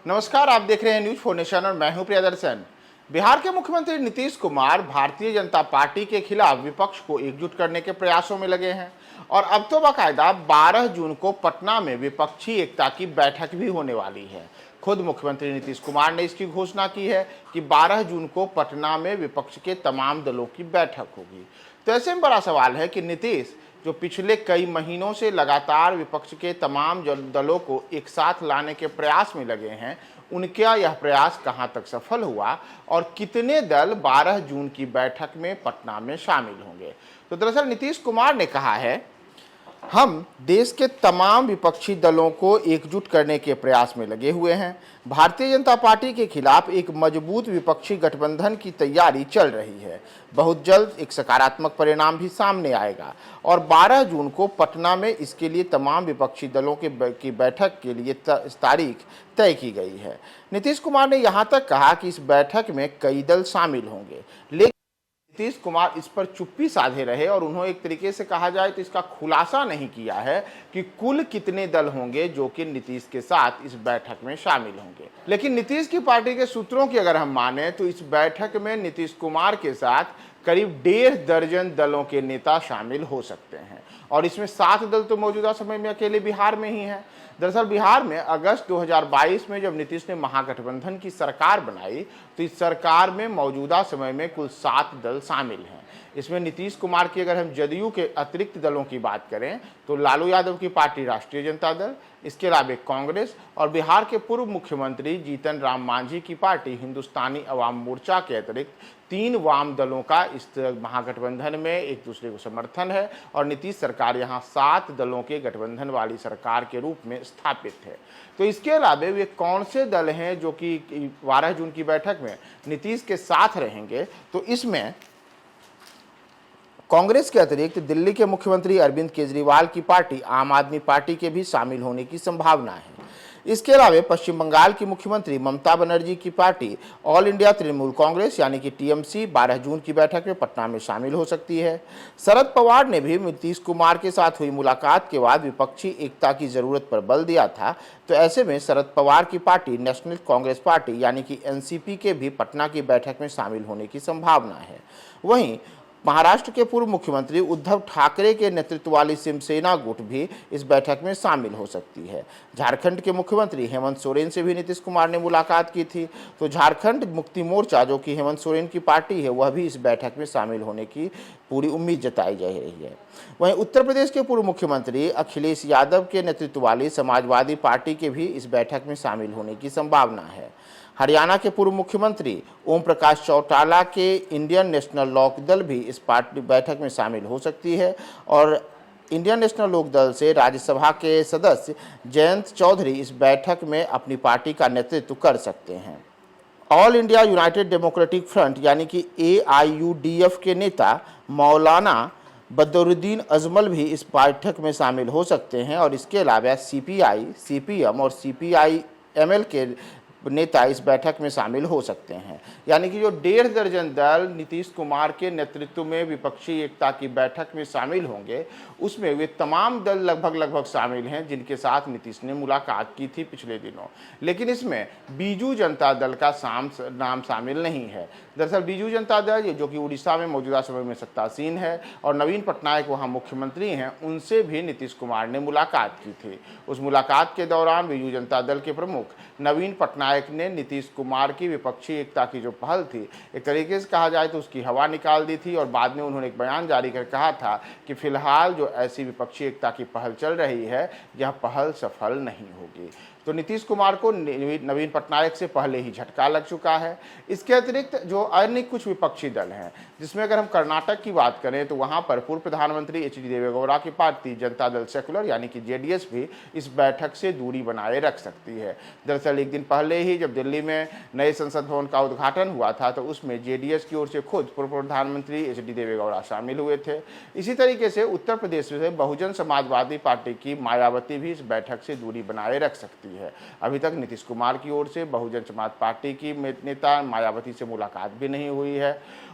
नमस्कार, आप देख रहे हैं न्यूज 4 नेशन और मैं हूं प्रियदर्शन। बिहार के मुख्यमंत्री नीतीश कुमार भारतीय जनता पार्टी के खिलाफ विपक्ष को एकजुट करने के प्रयासों में लगे हैं और अब तो बाकायदा 12 जून को पटना में विपक्षी एकता की बैठक भी होने वाली है। खुद मुख्यमंत्री नीतीश कुमार ने इसकी घोषणा की है कि 12 जून को पटना में विपक्ष के तमाम दलों की बैठक होगी। तो ऐसे में बड़ा सवाल है कि नीतीश जो पिछले कई महीनों से लगातार विपक्ष के तमाम दलों को एक साथ लाने के प्रयास में लगे हैं, उनका यह प्रयास कहां तक सफल हुआ और कितने दल 12 जून की बैठक में पटना में शामिल होंगे। तो दरअसल नीतीश कुमार ने कहा है, हम देश के तमाम विपक्षी दलों को एकजुट करने के प्रयास में लगे हुए हैं। भारतीय जनता पार्टी के खिलाफ एक मजबूत विपक्षी गठबंधन की तैयारी चल रही है। बहुत जल्द एक सकारात्मक परिणाम भी सामने आएगा और 12 जून को पटना में इसके लिए तमाम विपक्षी दलों की बैठक के लिए तारीख तय की गई है। नीतीश कुमार ने यहाँ तक कहा कि इस बैठक में कई दल शामिल होंगे, लेकिन नीतीश कुमार इस पर चुप्पी साधे रहे और उन्होंने एक तरीके से कहा जाए तो इसका खुलासा नहीं किया है कि कुल कितने दल होंगे जो कि नीतीश के साथ इस बैठक में शामिल होंगे। लेकिन नीतीश की पार्टी के सूत्रों की अगर हम माने तो इस बैठक में नीतीश कुमार के साथ करीब 1.5 दर्जन दलों के नेता शामिल हो सकते हैं और इसमें 7 दल तो मौजूदा समय में अकेले बिहार में ही हैं। दरअसल बिहार में अगस्त 2022 में जब नीतीश ने महागठबंधन की सरकार बनाई तो इस सरकार में मौजूदा समय में कुल 7 दल शामिल हैं। इसमें नीतीश कुमार की अगर हम जदयू के अतिरिक्त दलों की बात करें तो लालू यादव की पार्टी राष्ट्रीय जनता दल, इसके अलावा कांग्रेस और बिहार के पूर्व मुख्यमंत्री जीतन राम मांझी की पार्टी हिंदुस्तानी अवाम मोर्चा के अतिरिक्त 3 वाम दलों का इस महागठबंधन में एक दूसरे को समर्थन है और नीतीश सरकार यहां 7 दलों के गठबंधन वाली सरकार के रूप में स्थापित है। तो इसके अलावा वे कौन से दल हैं जो कि 12 जून की बैठक में नीतीश के साथ रहेंगे, तो इसमें कांग्रेस के अतिरिक्त दिल्ली के मुख्यमंत्री अरविंद केजरीवाल की पार्टी आम आदमी पार्टी के भी शामिल होने की संभावना है। इसके अलावा पश्चिम बंगाल की मुख्यमंत्री ममता बनर्जी की party all India Trinamool Congress यानी कि टीएमसी 12 जून की बैठक में पटना में शामिल हो सकती है। शरद पवार ने भी नीतीश कुमार के साथ हुई मुलाकात के बाद विपक्षी एकता की जरूरत पर बल दिया था। तो ऐसे में शरद पवार की पार्टी नेशनल कांग्रेस पार्टी यानी कि एनसीपी के भी पटना की बैठक में शामिल होने की संभावना है। वहीं महाराष्ट्र के पूर्व मुख्यमंत्री उद्धव ठाकरे के नेतृत्व वाली शिवसेना गुट भी इस बैठक में शामिल हो सकती है। झारखंड के मुख्यमंत्री हेमंत सोरेन से भी नीतीश कुमार ने मुलाकात की थी, तो झारखंड मुक्ति मोर्चा जो कि हेमंत सोरेन की पार्टी है वह भी इस बैठक में शामिल होने की पूरी उम्मीद जताई जा रही है। वहीं उत्तर प्रदेश के पूर्व मुख्यमंत्री अखिलेश यादव के नेतृत्व वाली समाजवादी पार्टी के भी इस बैठक में शामिल होने की संभावना है। हरियाणा के पूर्व मुख्यमंत्री ओम प्रकाश चौटाला के इंडियन नेशनल लोक दल भी इस पार्टी बैठक में शामिल हो सकती है और इंडियन नेशनल लोक दल से राज्यसभा के सदस्य जयंत चौधरी इस बैठक में अपनी पार्टी का नेतृत्व कर सकते हैं। All India United democratic front यानी कि AIUDF के नेता मौलाना बदरुद्दीन अजमल भी इस बैठक में शामिल हो सकते हैं और इसके अलावा CPI, CPM और CPI-ML के नेता इस बैठक में शामिल हो सकते हैं। यानी कि जो 1.5 दर्जन दल नीतीश कुमार के नेतृत्व में विपक्षी एकता की बैठक में शामिल होंगे, उसमें वे तमाम दल लगभग शामिल हैं जिनके साथ नीतीश ने मुलाकात की थी पिछले दिनों। लेकिन इसमें बीजू जनता दल का नाम शामिल नहीं है। दरअसल बीजू जनता दल जो कि उड़ीसा में मौजूदा समय में सत्तासीन है और नवीन पटनायक वहाँ मुख्यमंत्री हैं, उनसे भी नीतीश कुमार ने मुलाकात की थी। उस मुलाकात के दौरान बीजू जनता दल के प्रमुख नवीन पटनायक ने नीतीश कुमार की विपक्षी एकता की जो पहल थी, एक तरीके से कहा जाए तो उसकी हवा निकाल दी थी और बाद में उन्होंने एक बयान जारी कर कहा था कि फिलहाल जो ऐसी विपक्षी एकता की पहल चल रही है, यह पहल सफल नहीं होगी। तो नीतीश कुमार को नवीन पटनायक से पहले ही झटका लग चुका है। इसके अतिरिक्त जो अन्य कुछ विपक्षी दल हैं, जिसमें अगर हम कर्नाटक की बात करें तो वहां पर पूर्व प्रधानमंत्री HD देवेगौड़ा की पार्टी जनता दल सेकुलर यानी कि JDS भी इस बैठक से दूरी बनाए रख सकती है। दरअसल एक दिन पहले ही जब दिल्ली में नए संसद भवन का उद्घाटन हुआ था तो उसमें JDS की ओर से खुद पूर्व प्रधानमंत्री HD देवेगौड़ा शामिल हुए थे। इसी तरीके से उत्तर प्रदेश से बहुजन समाजवादी पार्टी की मायावती भी इस बैठक से दूरी बनाए रख सकती है। अभी तक नीतीश कुमार की ओर से बहुजन समाज पार्टी की नेता मायावती से मुलाकात भी नहीं हुई है।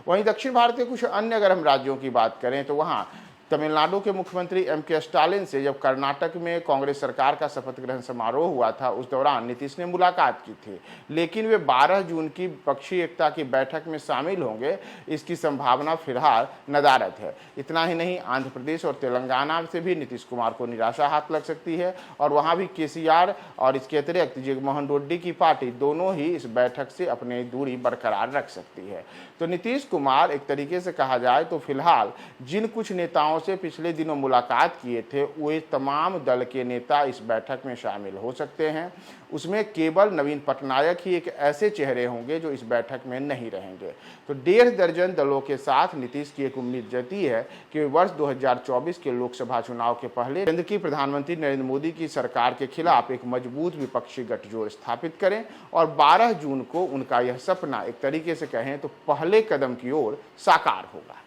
वहीं दक्षिण भारत के कुछ अन्य अगर हम राज्यों की बात करें तो वहाँ तमिलनाडु के मुख्यमंत्री एम.के. स्टालिन से जब कर्नाटक में कांग्रेस सरकार का शपथ ग्रहण समारोह हुआ था, उस दौरान नीतीश ने मुलाकात की थी, लेकिन वे 12 जून की विपक्षी एकता की बैठक में शामिल होंगे, इसकी संभावना फिलहाल नदारद है। इतना ही नहीं, आंध्र प्रदेश और तेलंगाना से भी नीतीश कुमार को निराशा हाथ लग सकती है और वहां भी केसीआर और इसके अतिरिक्त जगनमोहन रेड्डी की पार्टी दोनों ही इस बैठक से अपनी दूरी बरकरार रख सकती है। तो नीतीश कुमार एक तरीके से कहा जाए तो फिलहाल जिन कुछ नेताओं से पिछले दिनों मुलाकात किए थे, वे तमाम दल के नेता इस बैठक में शामिल हो सकते हैं। उसमें केवल नवीन पटनायक ही एक ऐसे चेहरे होंगे जो इस बैठक में नहीं रहेंगे। तो 1.5 दर्जन दलों के साथ नीतीश की एक उम्मीद जती है कि वे वर्ष 2024 के लोकसभा चुनाव के पहले केंद्र की प्रधानमंत्री नरेंद्र मोदी की सरकार के खिलाफ एक मजबूत विपक्षी गठजोड़ स्थापित करें और 12 जून को उनका यह सपना एक तरीके से कहें तो पहले कदम की ओर साकार होगा।